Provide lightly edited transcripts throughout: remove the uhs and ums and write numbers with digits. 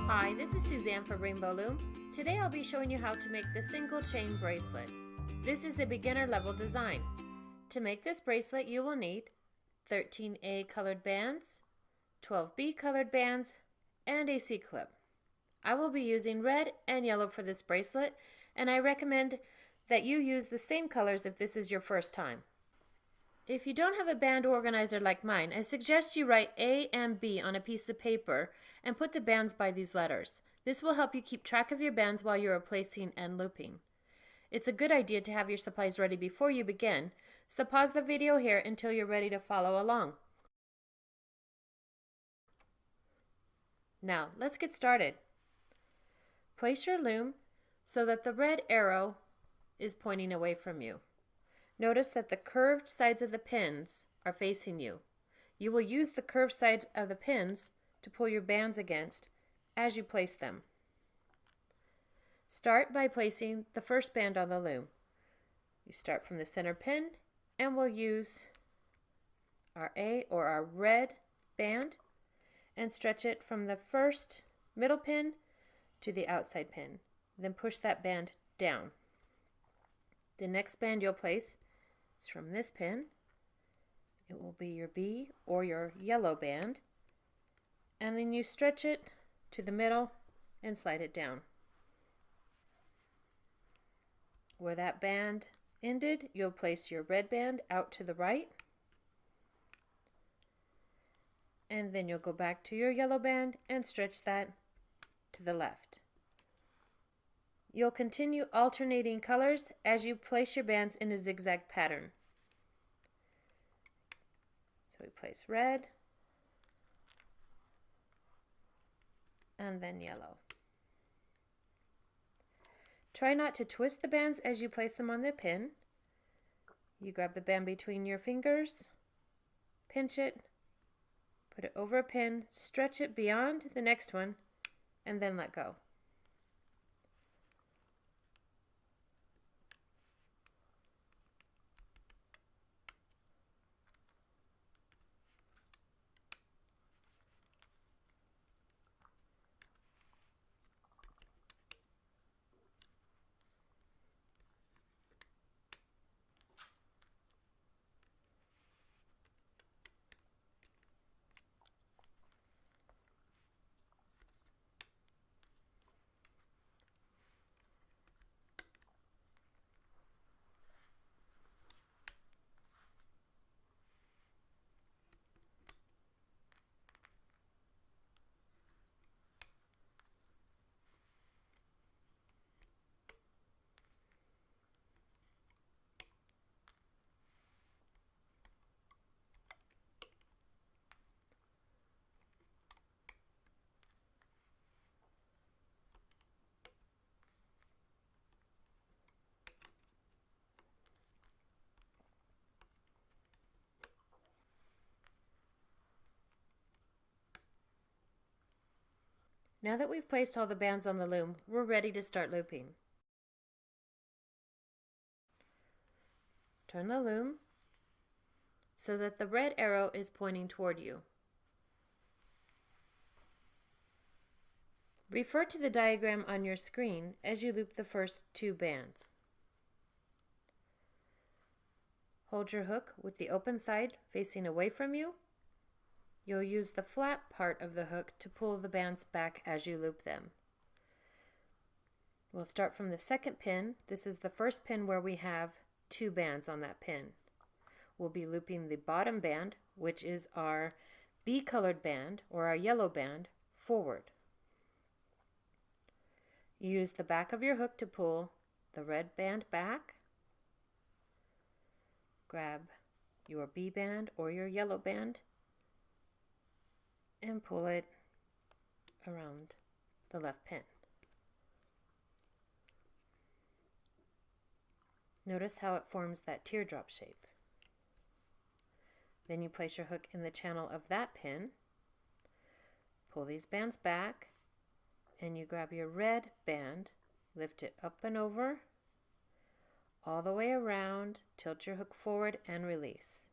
Hi, this is Suzanne for Rainbow Loom. Today I'll be showing you how to make the single chain bracelet. This is a beginner level design. To make this bracelet you will need 13A colored bands, 12B colored bands, and a C-clip. I will be using red and yellow for this bracelet, and I recommend that you use the same colors if this is your first time. If you don't have a band organizer like mine, I suggest you write A and B on a piece of paper and put the bands by these letters. This will help you keep track of your bands while you are placing and looping. It's a good idea to have your supplies ready before you begin, so pause the video here until you're ready to follow along. Now, let's get started. Place your loom so that the red arrow is pointing away from you. Notice that the curved sides of the pins are facing you. You will use the curved side of the pins to pull your bands against as you place them. Start by placing the first band on the loom. You start from the center pin and we'll use our A or our red band and stretch it from the first middle pin to the outside pin. Then push that band down. The next band you'll place is from this pin. It will be your B or your yellow band, and then you stretch it to the middle and slide it down. Where that band ended, you'll place your red band out to the right, and then you'll go back to your yellow band and stretch that to the left. You'll continue alternating colors as you place your bands in a zigzag pattern. So we place red and then yellow. Try not to twist the bands as you place them on the pin. You grab the band between your fingers, pinch it, put it over a pin, stretch it beyond the next one, and then let go. Now that we've placed all the bands on the loom, we're ready to start looping. Turn the loom so that the red arrow is pointing toward you. Refer to the diagram on your screen as you loop the first two bands. Hold your hook with the open side facing away from you. You'll use the flat part of the hook to pull the bands back as you loop them. We'll start from the second pin. This is the first pin where we have two bands on that pin. We'll be looping the bottom band, which is our B colored band or our yellow band, forward. You use the back of your hook to pull the red band back. Grab your B band or your yellow band and pull it around the left pin. Notice how it forms that teardrop shape. Then you place your hook in the channel of that pin, pull these bands back, and you grab your red band, lift it up and over, all the way around, tilt your hook forward and release.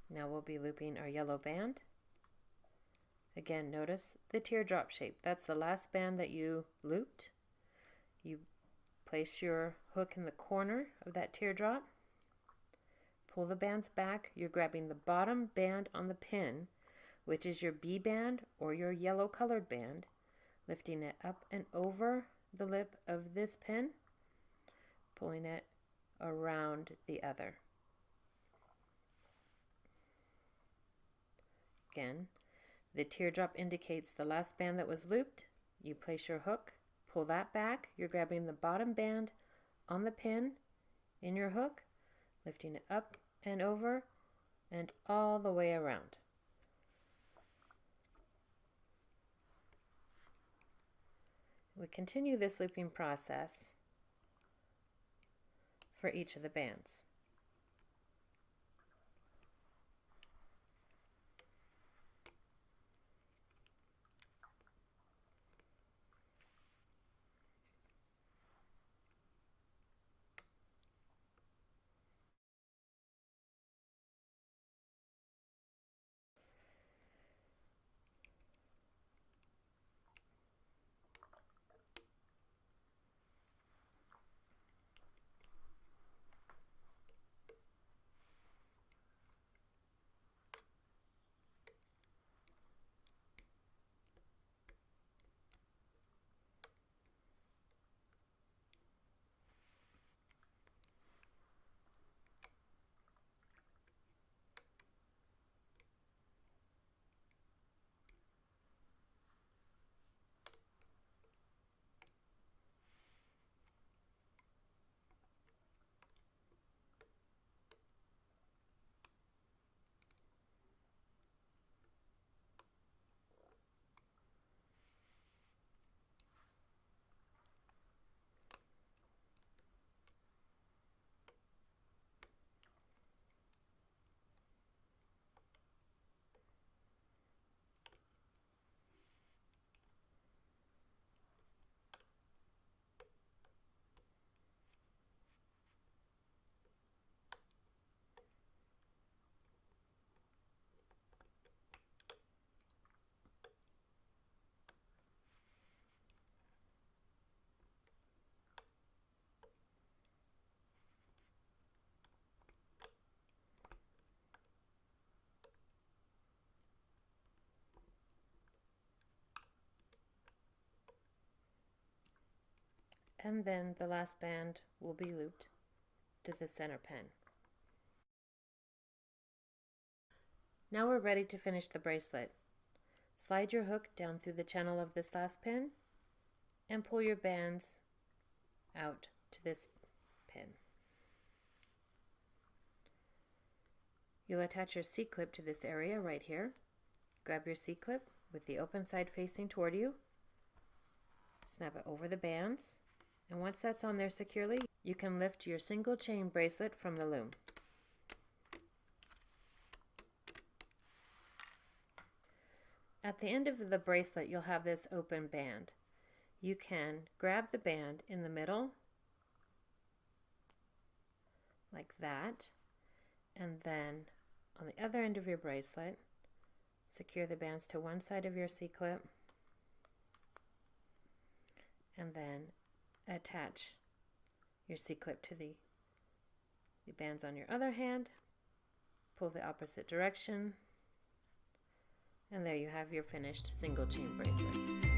Now we'll be looping our yellow band. Again, notice the teardrop shape. That's the last band that you looped. You place your hook in the corner of that teardrop. Pull the bands back. You're grabbing the bottom band on the pin, which is your B band or your yellow colored band, lifting it up and over the lip of this pin, pulling it around the other. Again, the teardrop indicates the last band that was looped. You place your hook, pull that back. You're grabbing the bottom band on the pin in your hook, lifting it up and over and all the way around. We continue this looping process for each of the bands. And then the last band will be looped to the center pin. Now we're ready to finish the bracelet. Slide your hook down through the channel of this last pin and pull your bands out to this pin. You'll attach your C-clip to this area right here. Grab your C-clip with the open side facing toward you. Snap it over the bands. And once that's on there securely, you can lift your single chain bracelet from the loom. At the end of the bracelet, you'll have this open band. You can grab the band in the middle, like that, and then on the other end of your bracelet, secure the bands to one side of your C-clip, and then attach your C-clip to the bands on your other hand, pull the opposite direction, and there you have your finished single chain bracelet.